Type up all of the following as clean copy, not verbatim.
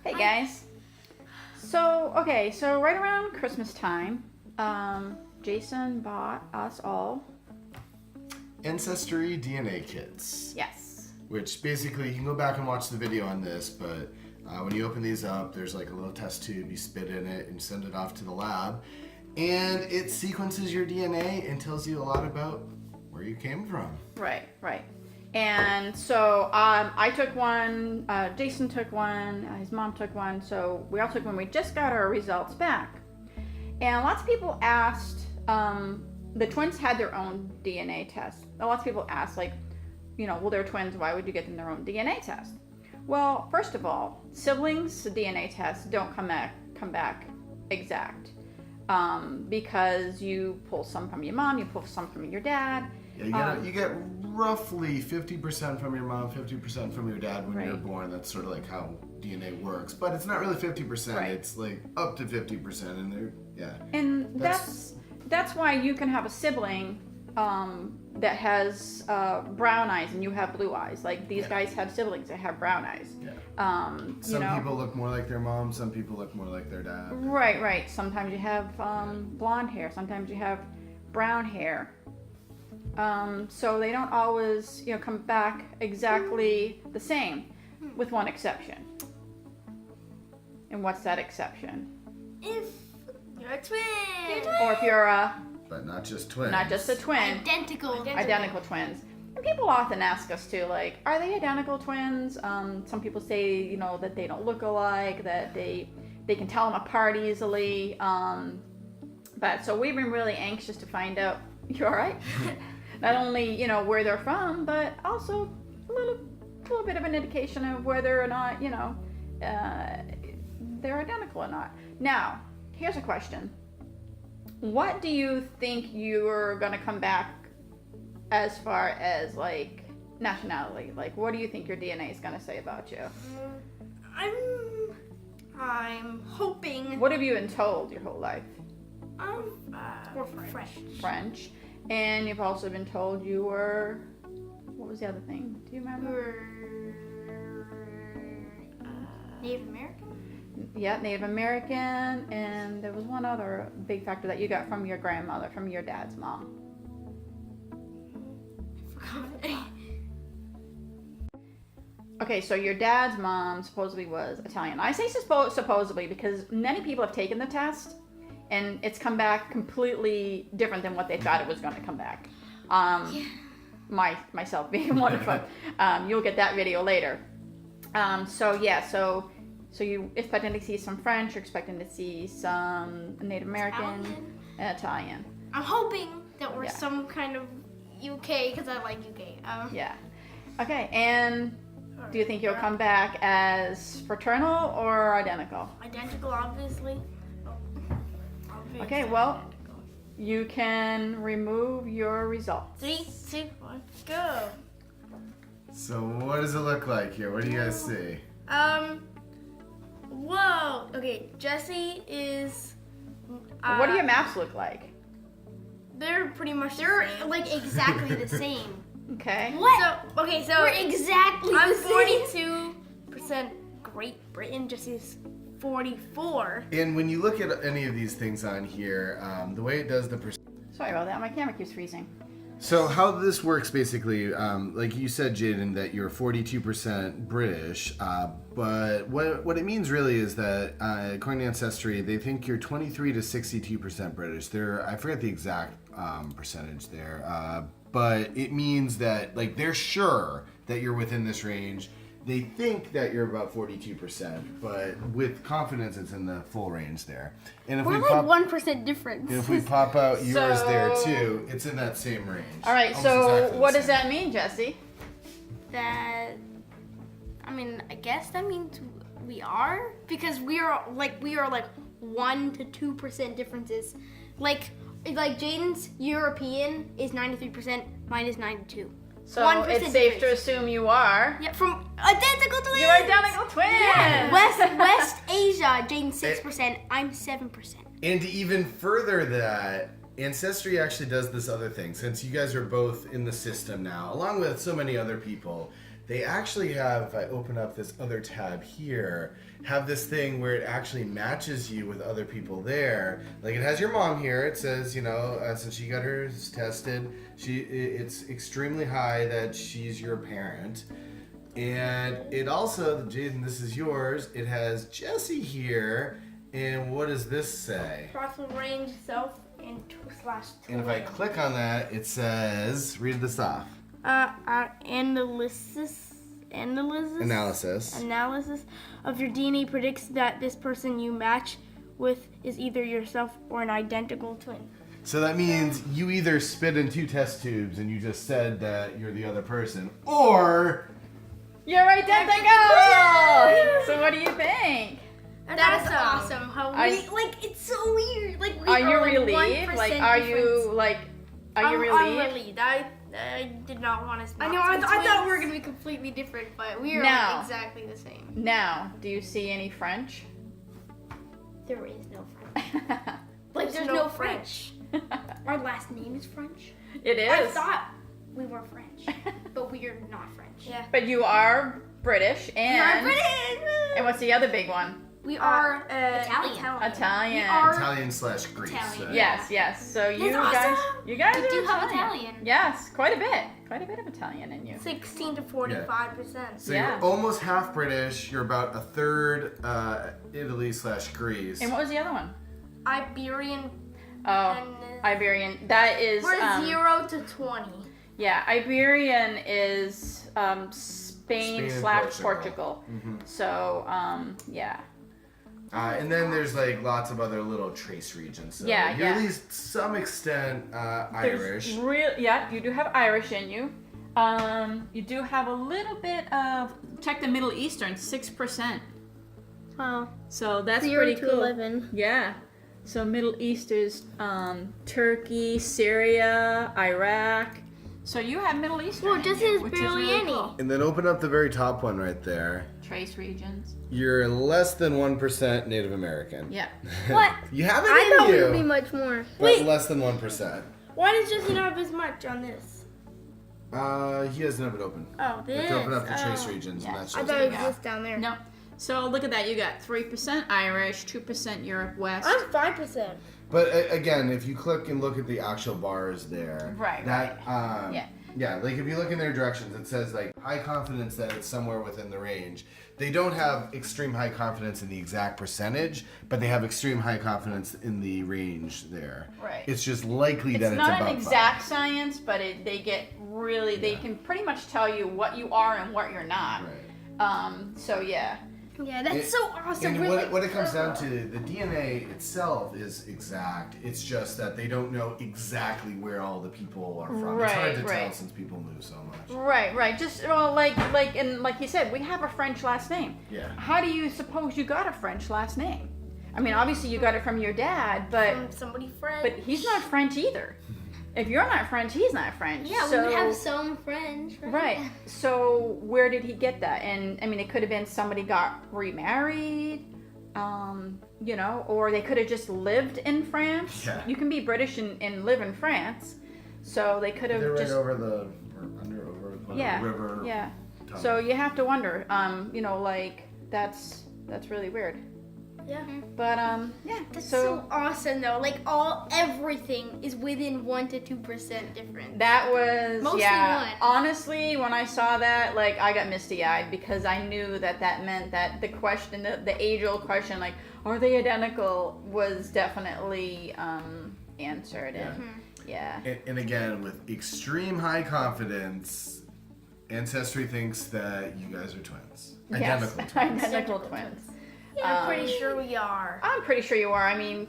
Hey guys. So right around Christmas time, Jason bought us all Ancestry DNA kits. Yes. Which basically, you can go back and watch the video on this, but when you open these up, there's like a little test tube, you spit in it and send it off to the lab. And it sequences your DNA and tells you a lot about where you came from. Right. And so I took one, Jason took one, his mom took one, so we all took one. We just got our results back. And lots of people asked, the twins had their own DNA test. Lots of people asked, like, well, they're twins, why would you get them their own DNA test? Well, first of all, siblings' DNA tests don't come back exact. Because you pull some from your mom, you pull some from your dad. Yeah, you get roughly 50% from your mom, 50% from your dad when you're born. That's sort of like how DNA works. But it's not really 50%. Right. It's like up to 50%, and And that's why you can have a sibling that has brown eyes and you have blue eyes. Like these guys have siblings that have brown eyes. Yeah. Some people look more like their mom. Some people look more like their dad. Right. Sometimes you have blonde hair. Sometimes you have brown hair. So they don't always, come back exactly the same, with one exception. And what's that exception? If you're a twin. Or if you're But not just twins. not just a twin. Identical twins. And people often ask us too, like, are they identical twins? Some people say, that they don't look alike, that they can tell them apart easily. But so we've been really anxious to find out. You all right? Not only where they're from, but also a little bit of an indication of whether or not they're identical or not. Now, here's a question: what do you think you're gonna come back as far as like nationality? Like, what do you think your DNA is gonna say about you? I'm hoping. What have you been told your whole life? We're French. And you've also been told you were, what was the other thing? Do you remember? Native American? Yeah, Native American. And there was one other big factor that you got from your grandmother, from your dad's mom. Okay, so your dad's mom supposedly was Italian. I say supposedly because many people have taken the test and it's come back completely different than what they thought it was going to come back. Myself being one of them. You'll get that video later. So you're expecting to see some French, you're expecting to see some Native American, and Italian. I'm hoping that we're some kind of UK, because I like UK. Yeah. Okay, and do you think you'll come back as fraternal or identical? Identical, obviously. Okay, well, you can remove your results. 3, 2, 1, go. So what does it look like here? What do you guys see? Whoa. Okay, Jesse is. What do your maps look like? They're pretty much. They're like exactly the same. Okay. What? So we're exactly I'm the same. 42% Great Britain. Jesse's 44. And when you look at any of these things on here, the way it does the Sorry about that. My camera keeps freezing. So how this works basically, like you said, Jaden, that you're 42% British, but what it means really is that according to Ancestry, they think you're 23 to 62% British. I forget the exact percentage there, but it means that like they're sure that you're within this range. They think that you're about 42%, but with confidence, it's in the full range there. And if We're we like pop, 1% difference. if we pop out yours there So- too, it's in that same range. All right, Almost so exactly the what does same. that mean, Jesse? I guess that means we are, because we are like 1 to 2% differences. Like Jaden's European is 93%, mine is 92. So 1% it's safe to difference. assume you are. Yeah, from identical twins. You're identical twins. Yeah. West Asia, Jaden's 6%, I'm 7%. And to even further that, Ancestry actually does this other thing. Since you guys are both in the system now, along with so many other people, they actually have, if I open up this other tab here, have this thing where it actually matches you with other people there. Like it has your mom here. It says, you know, since she got hers tested, it's extremely high that she's your parent. And it also, Jaden, this is yours. It has Jesse here. And what does this say? Crossing range self and /twin. And if I click on that, it says, read this off. Analysis of your DNA predicts that this person you match with is either yourself or an identical twin. So that means you either spit in 2 test tubes and you just said that you're the other person, or You're identical! So what do you think? That's awesome. How Are we you- like it's so weird. Like we Are you like relieved? 1% Like, are you I'm relieved? relieved. I did not want to. I know. I thought we were gonna be completely different, but we are No. exactly the same. Now, do you see any French? There is no French. Like there's no French. Our last name is French. It is. I thought we were French, but we are not French. Yeah. But you are British, We are and British. and what's the other big one? We are Italian. Italian. We are Italian/Greece. Italian. Yes, yes. So you That's guys, awesome. you guys We are do have Italian. Italian. Yes, quite a bit of Italian in you. 16 to 45%. So Yeah. you're almost half British. You're about a third Italy/Greece. And what was the other one? Iberian. Oh, And, Iberian. That is. We're 0 to 20. Yeah, Iberian is Spain Spain and / Portugal. Portugal. Mhm. So yeah. And then there's like lots of other little trace regions. So Yeah, you're yeah. at least some extent Irish. Yeah, you do have Irish in you. You do have a little bit of, check the Middle Eastern, 6%. Oh. So that's 0 pretty to cool. 11. Yeah. So Middle East is Turkey, Syria, Iraq. So you have Middle Eastern. Well, in just you, as which barely is really any. cool. And then open up the very top one right there. Trace regions. You're less than 1% Native American. Yeah. What? You have it I in thought you. it would be much more. But Wait, less than 1%. why does Jesse not have as much on this? He doesn't have it open. Oh, You have this. to open up the trace Oh. regions, Yeah. and that I shows thought it. it was just down there. No. So look at that. You got 3% Irish, 2% Europe West. I'm 5%. But again, if you click and look at the actual bars there, Right, That, Yeah. Yeah, like if you look in their directions, it says like high confidence that it's somewhere within the range. They don't have extreme high confidence in the exact percentage, but they have extreme high confidence in the range there. Right. It's just likely It's that it's not above an exact science, but they get really, they can pretty much tell you what you are and what you're not. 5. Right. So yeah. Yeah, that's It- so awesome. And We're like- what it comes down to, the DNA itself is exact. It's just that they don't know exactly where all the people are from. It's hard Right, to tell right. since people move so much. Right. Just like you said, we have a French last name. Yeah. How do you suppose you got a French last name? I mean, obviously you got it from your dad, but From somebody French. but he's not French either. If you're not French, he's not French. yeah, so, we would have some French. Right. So where did he get that? And I mean, it could have been somebody got remarried, or they could have just lived in France. Yeah. You can be British and live in France. So they could have They're right just over the river. Yeah. tunnel. So you have to wonder, that's really weird. Yeah. But yeah. That's so awesome though. Like everything is within 1 to 2% difference. that was Mostly yeah. one. Honestly, when I saw that, like I got misty-eyed because I knew that meant that the question, the age-old question, like, are they identical, was definitely answered. Yeah. And yeah. And again, with extreme high confidence, Ancestry thinks that you guys are twins. Yes. Identical twins. Identical twins. Yeah, I'm pretty sure we are. I'm pretty sure you are. I mean,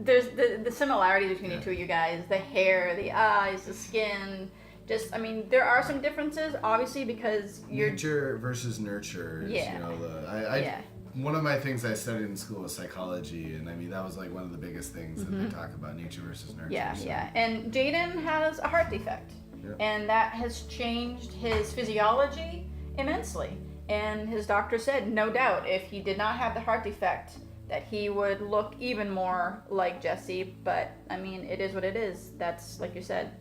there's the similarities between the two of you guys. The hair, the eyes, the skin. Just, I mean, there are some differences, obviously, because you're... Nature versus nurture is, Yeah. Yeah. One of my things I studied in school was psychology, and I mean, that was like one of the biggest things that they talk about, nature versus nurture. Yeah, so. yeah. And Jaden has a heart defect. Yeah. And that has changed his physiology immensely. And his doctor said, no doubt, if he did not have the heart defect, that he would look even more like Jesse. But, I mean, it is what it is. That's, like you said,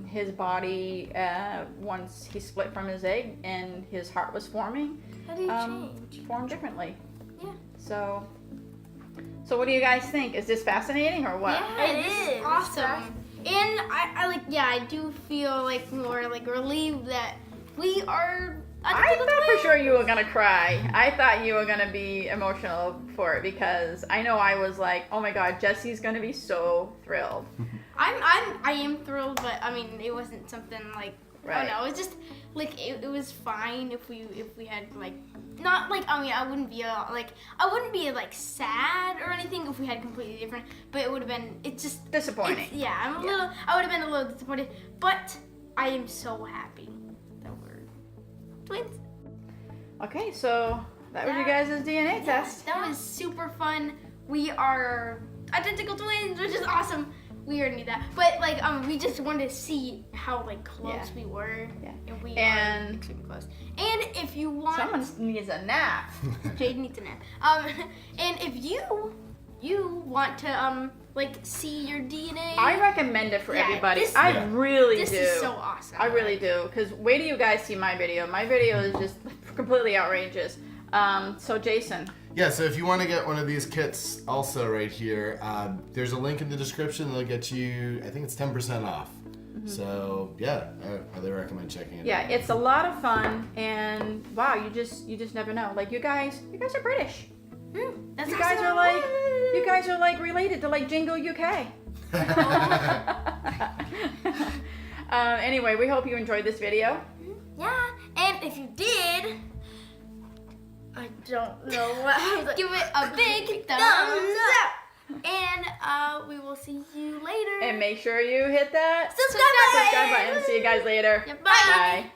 his body, once he split from his egg and his heart was forming, How do you change? formed differently. Yeah. So what do you guys think? Is this fascinating or what? Yeah, it is awesome. And I like, yeah, I do feel like more like relieved that we are. I thought for sure you were gonna cry. I thought you were gonna be emotional for it because I know I was like, oh my god, Jesse's gonna be so thrilled. I am thrilled, but I mean, it wasn't something like, I Right. don't know, it's just like it was fine if we had like not like, I mean, I wouldn't be like sad or anything if we had completely different, but it would have been, it's just Disappointing. yeah, I would have been a little disappointed, but I am so happy that we're twins. Okay, so that was your guys' DNA test. That was super fun. We are identical twins, which is awesome. We already knew that, but like we just wanted to see how like close Yeah. we were, Yeah. and we And- are extremely close. And if you want, Someone needs a nap. Jade needs a nap. And if you want to like see your DNA, I recommend it for Yeah, everybody. this- I Yeah. really this do. is so awesome. I really do. Because wait till you guys see my video. My video is just completely outrageous. So Jason. Yeah, so if you want to get one of these kits also right here, there's a link in the description that'll get you, I think it's 10% off. So yeah, I highly recommend checking it Yeah, out. it's a lot of fun, and wow, you just never know. Like you guys are British. That's You guys awesome. are like related to like Jingo UK. Anyway, we hope you enjoyed this video. Yeah, and if you did, I don't know what. Give it a big thumbs up. And we will see you later. And make sure you hit that subscribe subscribe button. See you guys later. Yeah, bye. Bye.